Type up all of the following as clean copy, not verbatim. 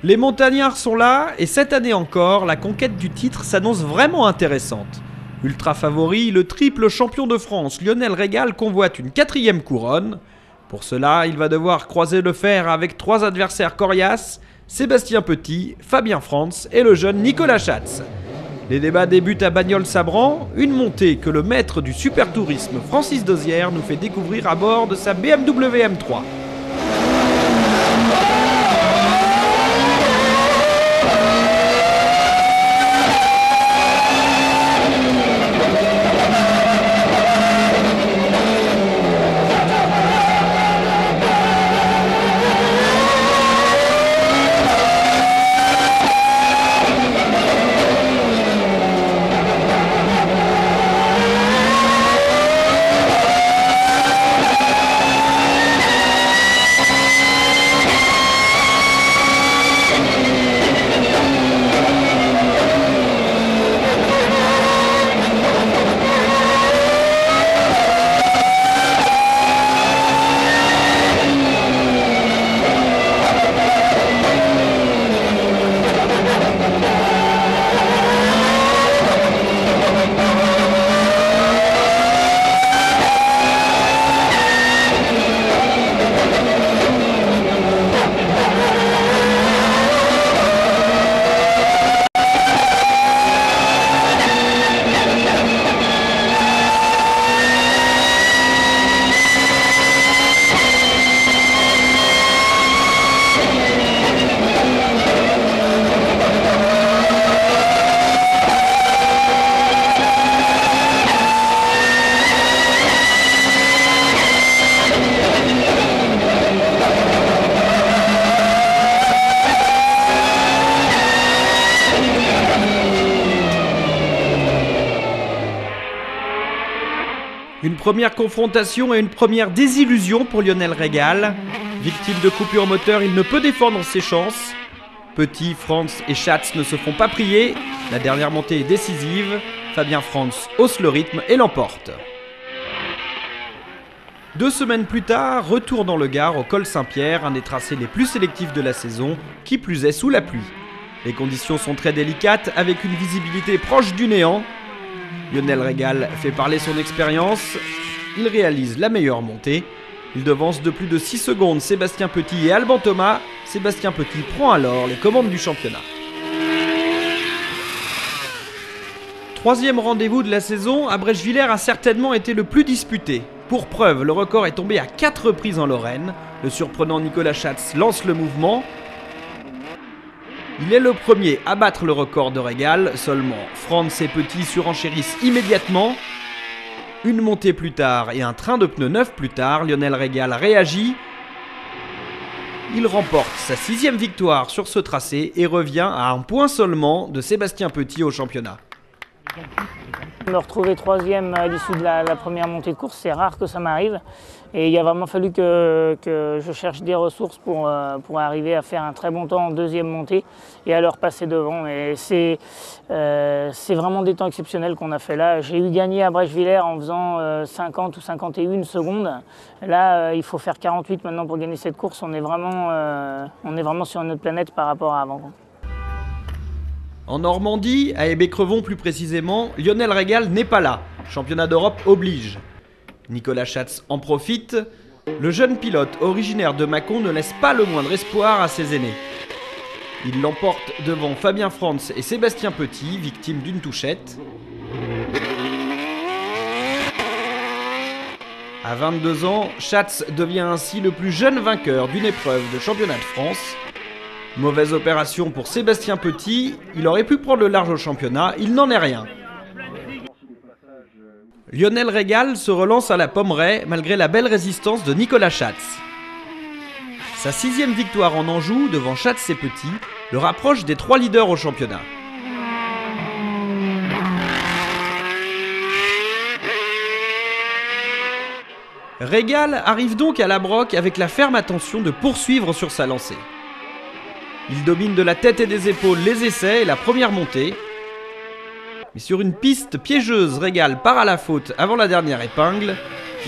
Les montagnards sont là et cette année encore, la conquête du titre s'annonce vraiment intéressante. Ultra favori, le triple champion de France Lionel Régal convoite une 4e couronne. Pour cela, il va devoir croiser le fer avec 3 adversaires coriaces, Sébastien Petit, Fabien Frantz et le jeune Nicolas Schatz. Les débats débutent à Bagnols-Sabran, une montée que le maître du super tourisme Francis Dozière nous fait découvrir à bord de sa BMW M3. Une première confrontation et une première désillusion pour Lionel Régal. Victime de coupure moteur, il ne peut défendre ses chances. Petit, Frantz et Schatz ne se font pas prier. La dernière montée est décisive. Fabien Frantz hausse le rythme et l'emporte. 2 semaines plus tard, retour dans le Gard au col Saint-Pierre, un des tracés les plus sélectifs de la saison, qui plus est sous la pluie. Les conditions sont très délicates, avec une visibilité proche du néant. Lionel Régal fait parler son expérience, il réalise la meilleure montée. Il devance de plus de 6 secondes Sébastien Petit et Alban Thomas. Sébastien Petit prend alors les commandes du championnat. 3e rendez-vous de la saison, Abrèche-Villers a certainement été le plus disputé. Pour preuve, le record est tombé à 4 reprises en Lorraine. Le surprenant Nicolas Schatz lance le mouvement. Il est le premier à battre le record de Régal, seulement Frantz et Petit surenchérissent immédiatement. Une montée plus tard et un train de pneus neuf plus tard, Lionel Régal réagit. Il remporte sa 6e victoire sur ce tracé et revient à un point seulement de Sébastien Petit au championnat. Me retrouver 3e à l'issue de la première montée de course, c'est rare que ça m'arrive. Et il a vraiment fallu que je cherche des ressources pour arriver à faire un très bon temps en 2e montée et à leur passer devant. Et c'est vraiment des temps exceptionnels qu'on a fait là. J'ai eu gagné à Abrèche-Villers en faisant 50 ou 51 secondes. Là, il faut faire 48 maintenant pour gagner cette course. On est vraiment sur une autre planète par rapport à avant. En Normandie, à Hébé-Crevon plus précisément, Lionel Régal n'est pas là. Championnat d'Europe oblige. Nicolas Schatz en profite. Le jeune pilote originaire de Mâcon ne laisse pas le moindre espoir à ses aînés. Il l'emporte devant Fabien Frantz et Sébastien Petit, victimes d'une touchette. À 22 ans, Schatz devient ainsi le plus jeune vainqueur d'une épreuve de championnat de France. Mauvaise opération pour Sébastien Petit, il aurait pu prendre le large au championnat, il n'en est rien. Lionel Régal se relance à la Pommeraye malgré la belle résistance de Nicolas Schatz. Sa 6e victoire en Anjou devant Schatz et Petit le rapproche des 3 leaders au championnat. Régal arrive donc à la Broc avec la ferme intention de poursuivre sur sa lancée. Il domine de la tête et des épaules les essais et la première montée. Mais sur une piste piégeuse, Régal part à la faute avant la dernière épingle.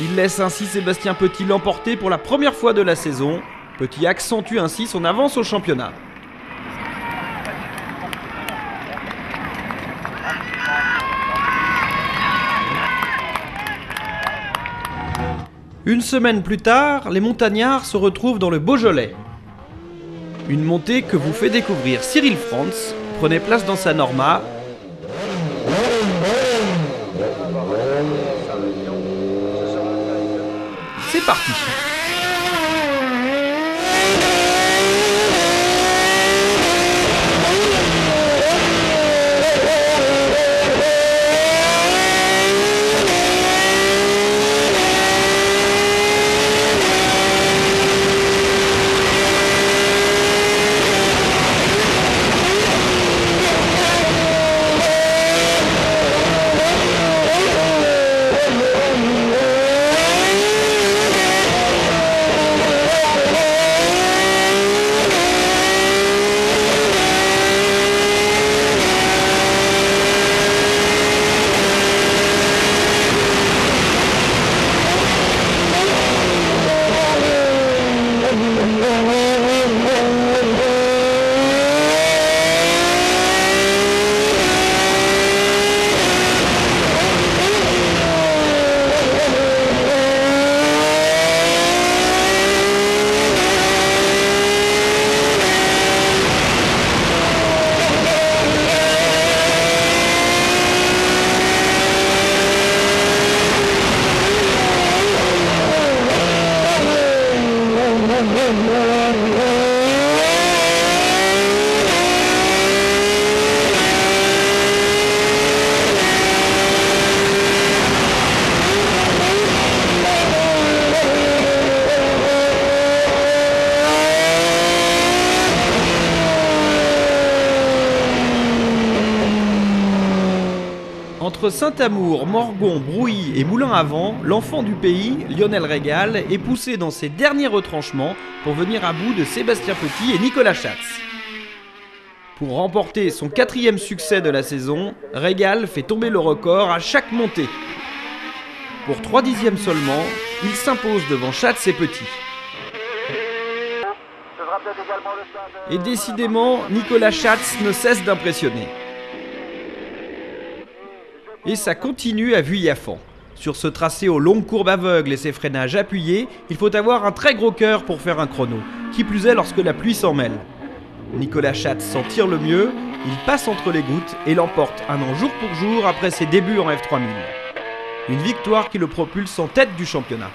Il laisse ainsi Sébastien Petit l'emporter pour la première fois de la saison. Petit accentue ainsi son avance au championnat. Une semaine plus tard, les montagnards se retrouvent dans le Beaujolais. Une montée que vous fait découvrir Cyril Franz. Prenez place dans sa Norma. C'est parti. Entre Saint-Amour, Morgon, Brouilly et Moulins-à-Vent, l'enfant du pays, Lionel Régal, est poussé dans ses derniers retranchements pour venir à bout de Sébastien Petit et Nicolas Schatz. Pour remporter son 4e succès de la saison, Régal fait tomber le record à chaque montée. Pour 3 dixièmes seulement, il s'impose devant Schatz et Petit. Et décidément, Nicolas Schatz ne cesse d'impressionner. Et ça continue à Vuillafan. Sur ce tracé aux longues courbes aveugles et ses freinages appuyés, il faut avoir un très gros cœur pour faire un chrono, qui plus est lorsque la pluie s'en mêle. Nicolas Schatz s'en tire le mieux, il passe entre les gouttes et l'emporte un an jour pour jour après ses débuts en F3000. Une victoire qui le propulse en tête du championnat.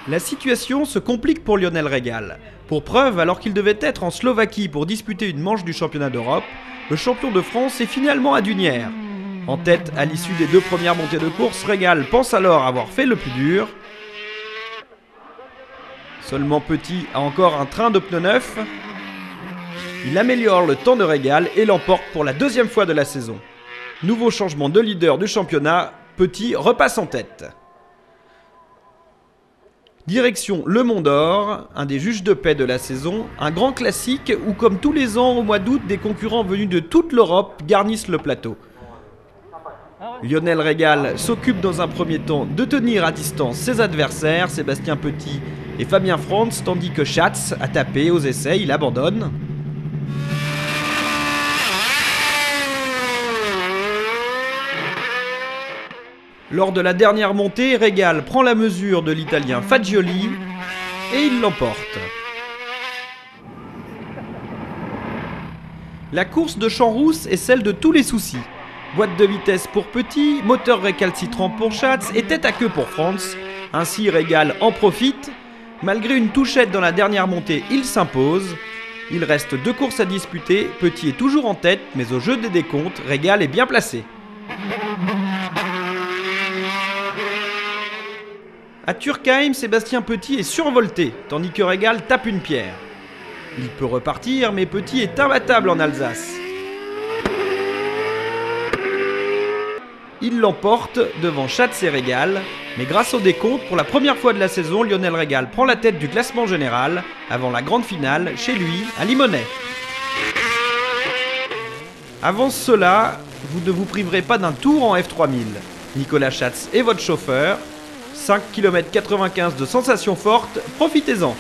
La situation se complique pour Lionel Régal. Pour preuve, alors qu'il devait être en Slovaquie pour disputer une manche du championnat d'Europe, le champion de France est finalement à Dunières. En tête à l'issue des 2 premières montées de course, Régal pense alors avoir fait le plus dur. Seulement Petit a encore un train de pneus neufs. Il améliore le temps de Régal et l'emporte pour la 2e fois de la saison. Nouveau changement de leader du championnat, Petit repasse en tête. Direction Le Mont d'Or, un des juges de paix de la saison, un grand classique où comme tous les ans au mois d'août, des concurrents venus de toute l'Europe garnissent le plateau. Lionel Régal s'occupe dans un premier temps de tenir à distance ses adversaires, Sébastien Petit et Fabien Franz, tandis que Schatz a tapé aux essais, il abandonne. Lors de la dernière montée, Régal prend la mesure de l'Italien Fagioli et il l'emporte. La course de Champs-Rousse est celle de tous les soucis. Boîte de vitesse pour Petit, moteur récalcitrant pour Schatz et tête à queue pour Franz. Ainsi Régal en profite. Malgré une touchette dans la dernière montée, il s'impose. Il reste 2 courses à disputer, Petit est toujours en tête, mais au jeu des décomptes, Régal est bien placé. À Turkheim, Sébastien Petit est survolté, tandis que Régal tape une pierre. Il peut repartir, mais Petit est imbattable en Alsace. Il l'emporte devant Schatz et Régal, mais grâce au décompte, pour la première fois de la saison, Lionel Régal prend la tête du classement général avant la grande finale, chez lui, à Limonest. Avant cela, vous ne vous priverez pas d'un tour en F3000. Nicolas Schatz est votre chauffeur. 5 km 95 de sensations fortes, profitez-en.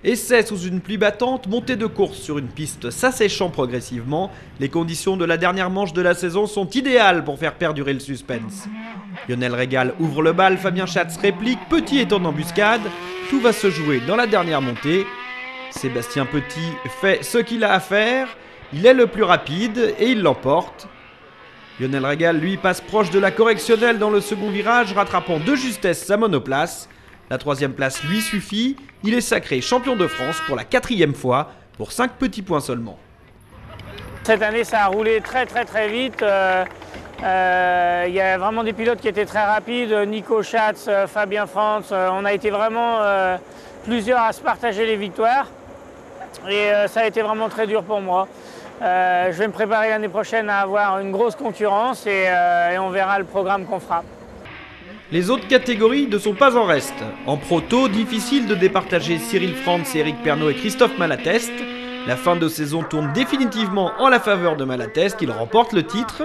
Essai sous une pluie battante, montée de course sur une piste s'asséchant progressivement, les conditions de la dernière manche de la saison sont idéales pour faire perdurer le suspense. Lionel Régal ouvre le bal, Fabien Schatz réplique, Petit est en embuscade, tout va se jouer dans la dernière montée. Sébastien Petit fait ce qu'il a à faire, il est le plus rapide et il l'emporte. Lionel Régal lui passe proche de la correctionnelle dans le second virage, rattrapant de justesse sa monoplace. La 3e place lui suffit, il est sacré champion de France pour la 4e fois, pour 5 petits points seulement. Cette année ça a roulé très vite, il y a vraiment des pilotes qui étaient très rapides, Nico Schatz, Fabien Franz, on a été vraiment plusieurs à se partager les victoires et ça a été vraiment très dur pour moi. Je vais me préparer l'année prochaine à avoir une grosse concurrence et on verra le programme qu'on fera. Les autres catégories ne sont pas en reste. En proto, difficile de départager Cyril Frantz, Éric Pernot et Christophe Malatest. La fin de saison tourne définitivement en la faveur de Malatest, il remporte le titre.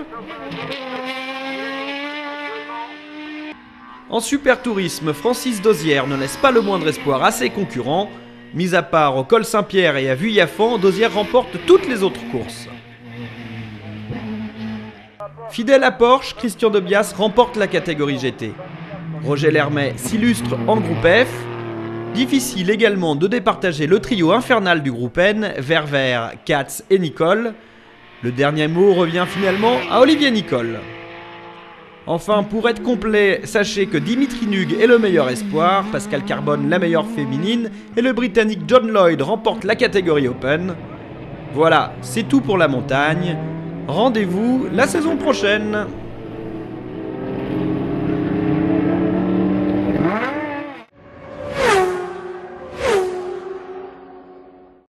En super tourisme, Francis Dozière ne laisse pas le moindre espoir à ses concurrents. Mis à part au col Saint-Pierre et à Vuillafan, Dozière remporte toutes les autres courses. Fidèle à Porsche, Christian Debias remporte la catégorie GT. Roger Lermet s'illustre en groupe F. Difficile également de départager le trio infernal du groupe N, Verver, Katz et Nicole. Le dernier mot revient finalement à Olivier Nicole. Enfin, pour être complet, sachez que Dimitri Nug est le meilleur espoir, Pascal Carbone la meilleure féminine et le Britannique John Lloyd remporte la catégorie Open. Voilà, c'est tout pour la montagne. Rendez-vous la saison prochaine.